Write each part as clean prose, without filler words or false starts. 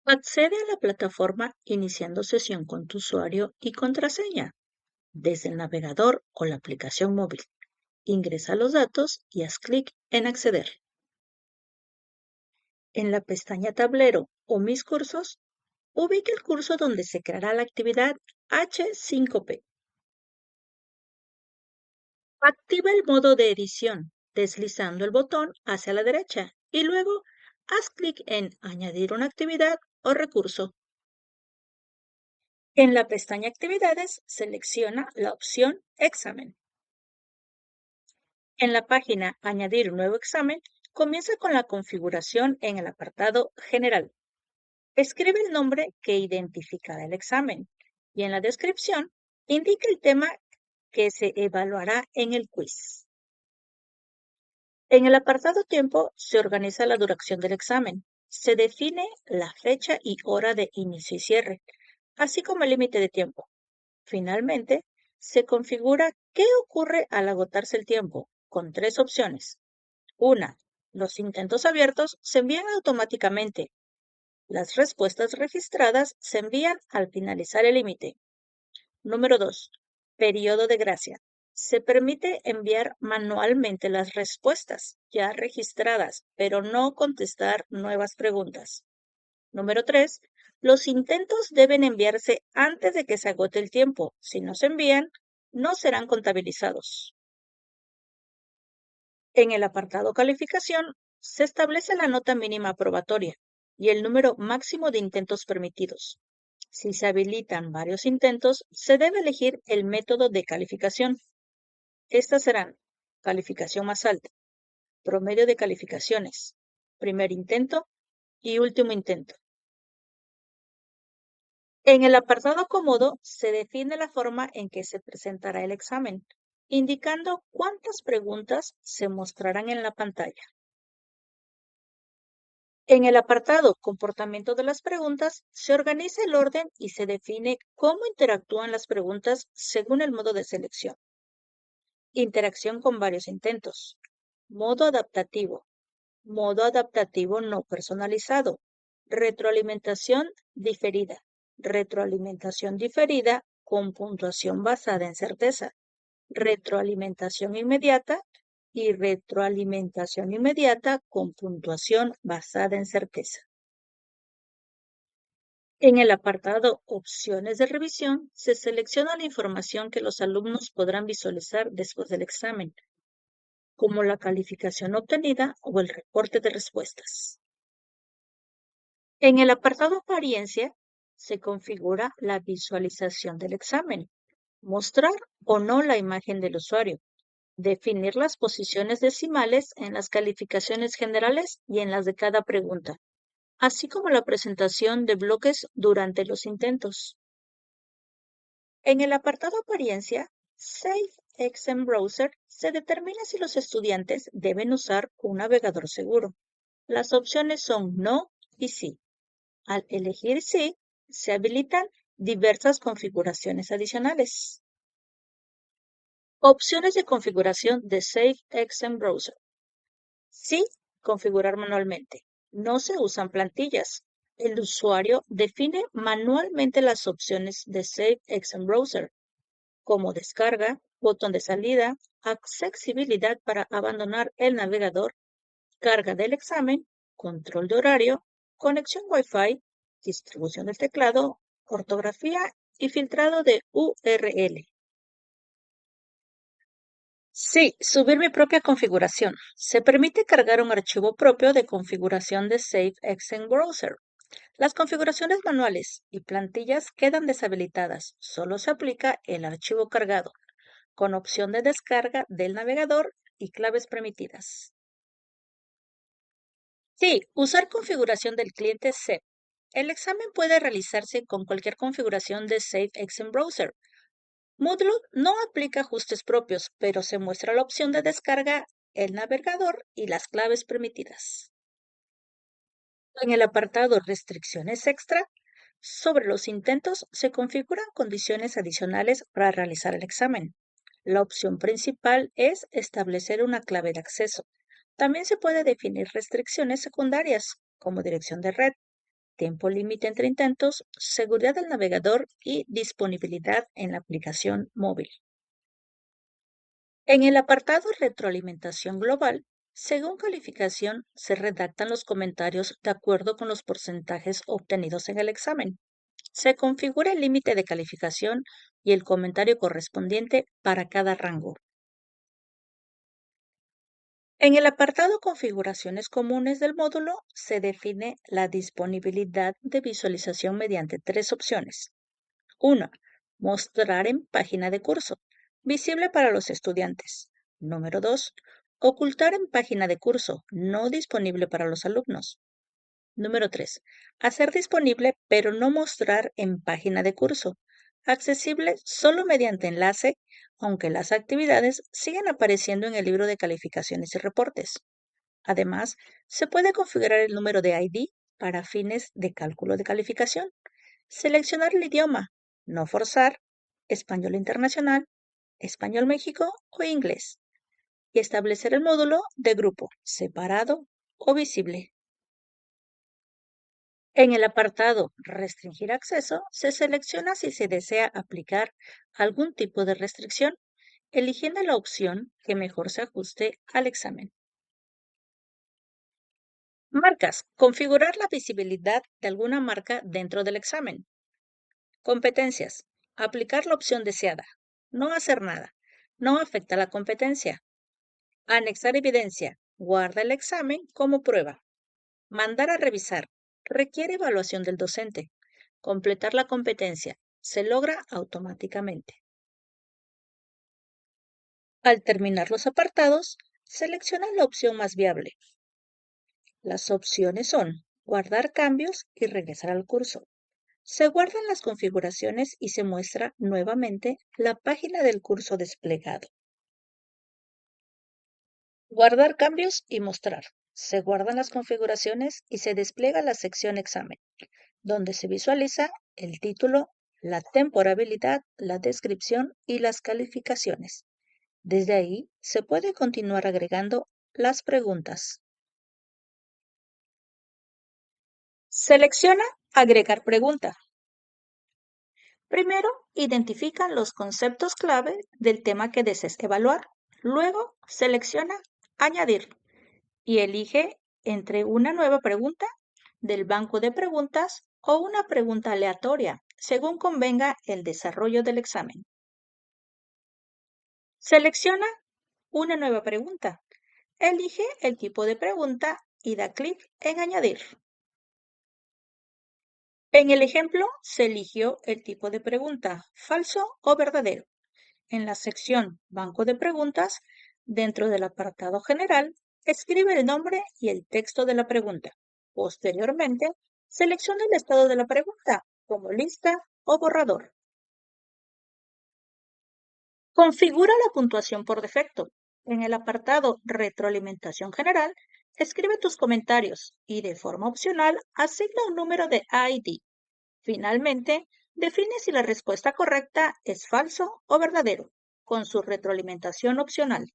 Accede a la plataforma iniciando sesión con tu usuario y contraseña desde el navegador o la aplicación móvil. Ingresa los datos y haz clic en Acceder. En la pestaña Tablero o Mis cursos, ubica el curso donde se creará la actividad H5P. Activa el modo de edición deslizando el botón hacia la derecha y luego haz clic en Añadir una actividad o recurso. En la pestaña Actividades, selecciona la opción Examen. En la página Añadir un nuevo examen, comienza con la configuración en el apartado General. Escribe el nombre que identificará el examen y en la descripción indica el tema que se evaluará en el quiz. En el apartado Tiempo se organiza la duración del examen. Se define la fecha y hora de inicio y cierre, así como el límite de tiempo. Finalmente, se configura qué ocurre al agotarse el tiempo, con 3 opciones. 1. Los intentos abiertos se envían automáticamente. Las respuestas registradas se envían al finalizar el límite. Número 2. Periodo de gracia. Se permite enviar manualmente las respuestas ya registradas, pero no contestar nuevas preguntas. Número 3. Los intentos deben enviarse antes de que se agote el tiempo. Si no se envían, no serán contabilizados. En el apartado Calificación, se establece la nota mínima aprobatoria y el número máximo de intentos permitidos. Si se habilitan varios intentos, se debe elegir el método de calificación. Estas serán calificación más alta, promedio de calificaciones, primer intento y último intento. En el apartado Acomodo se define la forma en que se presentará el examen, indicando cuántas preguntas se mostrarán en la pantalla. En el apartado Comportamiento de las preguntas, se organiza el orden y se define cómo interactúan las preguntas según el modo de selección. Interacción con varios intentos. Modo adaptativo no personalizado. Retroalimentación diferida. Retroalimentación diferida con puntuación basada en certeza. Retroalimentación inmediata y retroalimentación inmediata con puntuación basada en certeza. En el apartado Opciones de revisión, se selecciona la información que los alumnos podrán visualizar después del examen, como la calificación obtenida o el reporte de respuestas. En el apartado Apariencia, se configura la visualización del examen, mostrar o no la imagen del usuario, definir las posiciones decimales en las calificaciones generales y en las de cada pregunta, así como la presentación de bloques durante los intentos. En el apartado Apariencia, Safe Exam Browser se determina si los estudiantes deben usar un navegador seguro. Las opciones son no y sí. Al elegir sí, se habilitan diversas configuraciones adicionales. Opciones de configuración de Safe Exam Browser. Sí, configurar manualmente. No se usan plantillas. El usuario define manualmente las opciones de Safe Exam Browser, como descarga, botón de salida, accesibilidad para abandonar el navegador, carga del examen, control de horario, conexión Wi-Fi, distribución del teclado, ortografía y filtrado de URL. Sí, subir mi propia configuración. Se permite cargar un archivo propio de configuración de Safe Exam Browser. Las configuraciones manuales y plantillas quedan deshabilitadas. Solo se aplica el archivo cargado, con opción de descarga del navegador y claves permitidas. Sí, usar configuración del cliente SEP. El examen puede realizarse con cualquier configuración de Safe Exam Browser. Moodle no aplica ajustes propios, pero se muestra la opción de descarga, el navegador y las claves permitidas. En el apartado Restricciones extra, sobre los intentos se configuran condiciones adicionales para realizar el examen. La opción principal es establecer una clave de acceso. También se puede definir restricciones secundarias, como dirección de red, tiempo límite entre intentos, seguridad del navegador y disponibilidad en la aplicación móvil. En el apartado Retroalimentación global, según calificación, se redactan los comentarios de acuerdo con los porcentajes obtenidos en el examen. Se configura el límite de calificación y el comentario correspondiente para cada rango. En el apartado Configuraciones comunes del módulo se define la disponibilidad de visualización mediante tres opciones. 1. Mostrar en página de curso, visible para los estudiantes. Número 2. Ocultar en página de curso, no disponible para los alumnos. Número 3. Hacer disponible pero no mostrar en página de curso, accesible solo mediante enlace, aunque las actividades siguen apareciendo en el libro de calificaciones y reportes. Además, se puede configurar el número de ID para fines de cálculo de calificación. Seleccionar el idioma, no forzar, español internacional, español México o inglés. Y establecer el módulo de grupo, separado o visible. En el apartado Restringir acceso, se selecciona si se desea aplicar algún tipo de restricción, eligiendo la opción que mejor se ajuste al examen. Marcas. Configurar la visibilidad de alguna marca dentro del examen. Competencias. Aplicar la opción deseada. No hacer nada. No afecta la competencia. Anexar evidencia. Guarda el examen como prueba. Mandar a revisar. Requiere evaluación del docente. Completar la competencia. Se logra automáticamente. Al terminar los apartados, selecciona la opción más viable. Las opciones son guardar cambios y regresar al curso. Se guardan las configuraciones y se muestra nuevamente la página del curso desplegado. Guardar cambios y mostrar. Se guardan las configuraciones y se despliega la sección examen, donde se visualiza el título, la temporalidad, la descripción y las calificaciones. Desde ahí se puede continuar agregando las preguntas. Selecciona Agregar pregunta. Primero, identifica los conceptos clave del tema que desees evaluar. Luego, selecciona Añadir y elige entre una nueva pregunta del banco de preguntas o una pregunta aleatoria, según convenga el desarrollo del examen. Selecciona una nueva pregunta. Elige el tipo de pregunta y da clic en Añadir. En el ejemplo, se eligió el tipo de pregunta, falso o verdadero. En la sección Banco de preguntas, dentro del apartado general, escribe el nombre y el texto de la pregunta. Posteriormente, selecciona el estado de la pregunta, como lista o borrador. Configura la puntuación por defecto. En el apartado Retroalimentación general, escribe tus comentarios y de forma opcional asigna un número de ID. Finalmente, define si la respuesta correcta es falso o verdadero, con su retroalimentación opcional.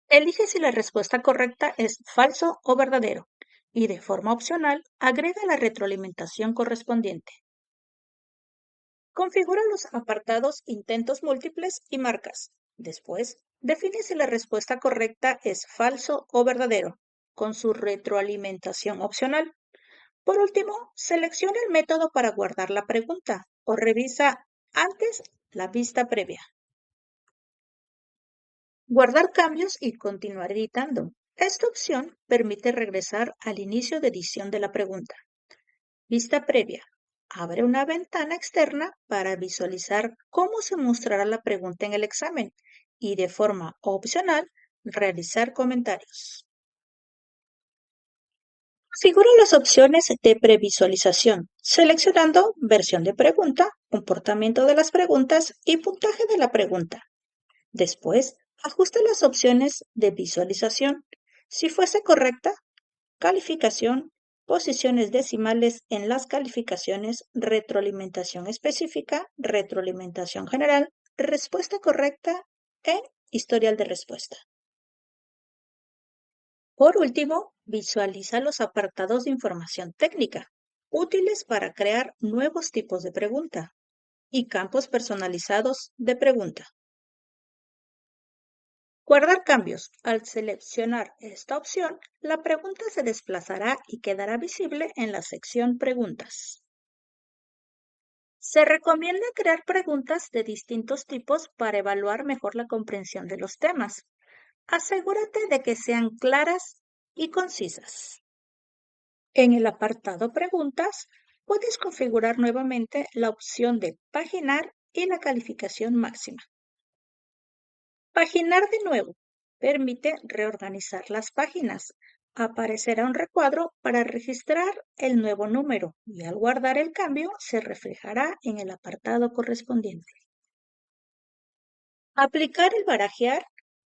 Elige si la respuesta correcta es falso o verdadero y de forma opcional agrega la retroalimentación correspondiente. Configura los apartados Intentos múltiples y marcas. Después, define si la respuesta correcta es falso o verdadero, con su retroalimentación opcional. Por último, selecciona el método para guardar la pregunta o revisa antes la vista previa. Guardar cambios y continuar editando. Esta opción permite regresar al inicio de edición de la pregunta. Vista previa. Abre una ventana externa para visualizar cómo se mostrará la pregunta en el examen y de forma opcional realizar comentarios. Configura las opciones de previsualización, seleccionando versión de pregunta, comportamiento de las preguntas y puntaje de la pregunta. Después, ajuste las opciones de visualización. Si fuese correcta, calificación, posiciones decimales en las calificaciones, retroalimentación específica, retroalimentación general, respuesta correcta e historial de respuesta. Por último, visualiza los apartados de información técnica, útiles para crear nuevos tipos de pregunta y campos personalizados de pregunta. Guardar cambios. Al seleccionar esta opción, la pregunta se desplazará y quedará visible en la sección Preguntas. Se recomienda crear preguntas de distintos tipos para evaluar mejor la comprensión de los temas. Asegúrate de que sean claras y concisas. En el apartado Preguntas, puedes configurar nuevamente la opción de paginar y la calificación máxima. Paginar de nuevo permite reorganizar las páginas. Aparecerá un recuadro para registrar el nuevo número y al guardar el cambio se reflejará en el apartado correspondiente. Aplicar el barajear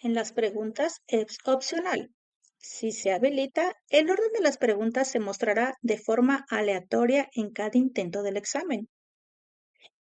en las preguntas es opcional. Si se habilita, el orden de las preguntas se mostrará de forma aleatoria en cada intento del examen.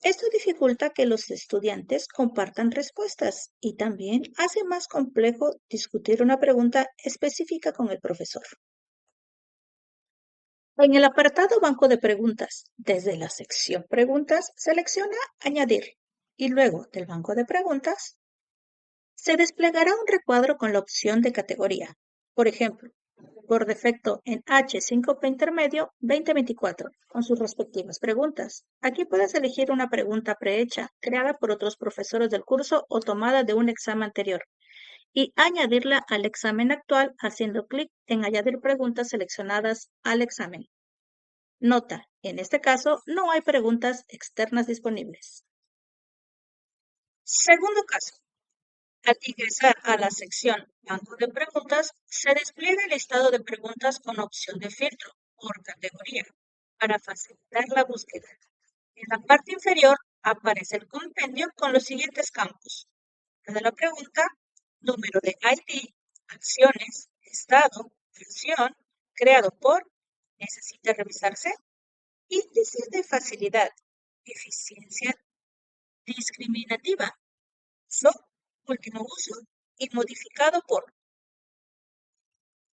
Esto dificulta que los estudiantes compartan respuestas y también hace más complejo discutir una pregunta específica con el profesor. En el apartado Banco de Preguntas, desde la sección Preguntas, selecciona Añadir y luego del banco de preguntas se desplegará un recuadro con la opción de categoría. Por ejemplo, por defecto en H5P Intermedio 2024, con sus respectivas preguntas. Aquí puedes elegir una pregunta prehecha, creada por otros profesores del curso o tomada de un examen anterior, y añadirla al examen actual haciendo clic en Añadir preguntas seleccionadas al examen. Nota, en este caso no hay preguntas externas disponibles. Segundo caso. Al ingresar a la sección Banco de Preguntas, se despliega el listado de preguntas con opción de filtro por categoría para facilitar la búsqueda. En la parte inferior aparece el compendio con los siguientes campos. De la pregunta, número de ID, acciones, estado, función, creado por, necesita revisarse, índices de facilidad, eficiencia discriminativa, son último uso y modificado por.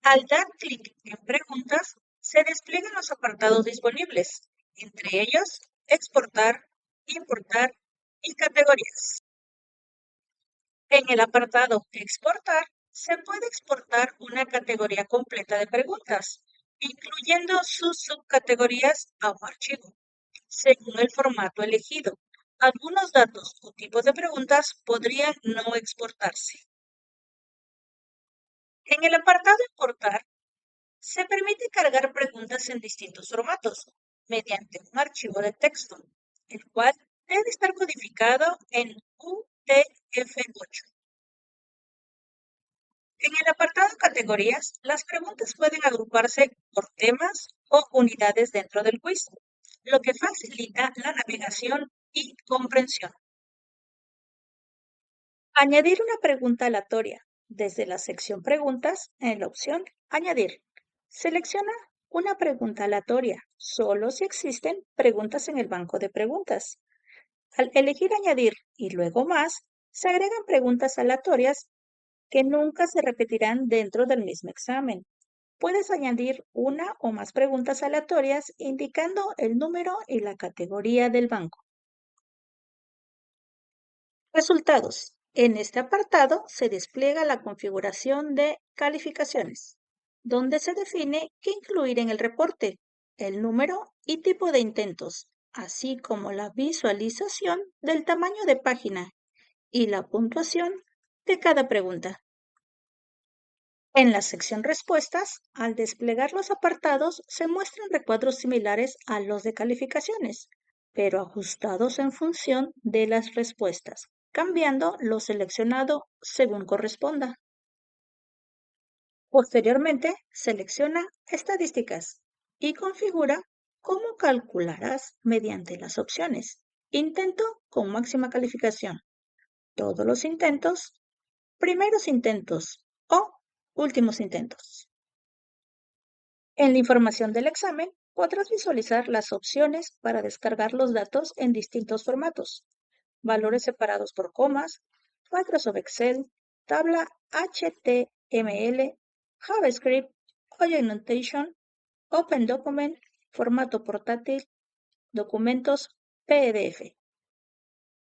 Al dar clic en Preguntas, se despliegan los apartados disponibles, entre ellos Exportar, Importar y Categorías. En el apartado Exportar, se puede exportar una categoría completa de preguntas, incluyendo sus subcategorías a un archivo, según el formato elegido. Algunos datos o tipos de preguntas podrían no exportarse. En el apartado Importar, se permite cargar preguntas en distintos formatos mediante un archivo de texto, el cual debe estar codificado en UTF-8. En el apartado Categorías, las preguntas pueden agruparse por temas o unidades dentro del quiz, lo que facilita la navegación y comprensión. Añadir una pregunta aleatoria. Desde la sección Preguntas, en la opción Añadir, selecciona una pregunta aleatoria, solo si existen preguntas en el banco de preguntas. Al elegir Añadir y luego Más, se agregan preguntas aleatorias que nunca se repetirán dentro del mismo examen. Puedes añadir una o más preguntas aleatorias indicando el número y la categoría del banco. Resultados. En este apartado se despliega la configuración de calificaciones, donde se define qué incluir en el reporte, el número y tipo de intentos, así como la visualización del tamaño de página y la puntuación de cada pregunta. En la sección Respuestas, al desplegar los apartados, se muestran recuadros similares a los de calificaciones, pero ajustados en función de las respuestas, cambiando lo seleccionado según corresponda. Posteriormente, selecciona Estadísticas y configura cómo calcularás mediante las opciones Intento con máxima calificación, todos los intentos, primeros intentos o últimos intentos. En la información del examen podrás visualizar las opciones para descargar los datos en distintos formatos, valores separados por comas, Microsoft Excel, tabla HTML, JavaScript, Object Notation, Open Document, formato portátil, documentos PDF.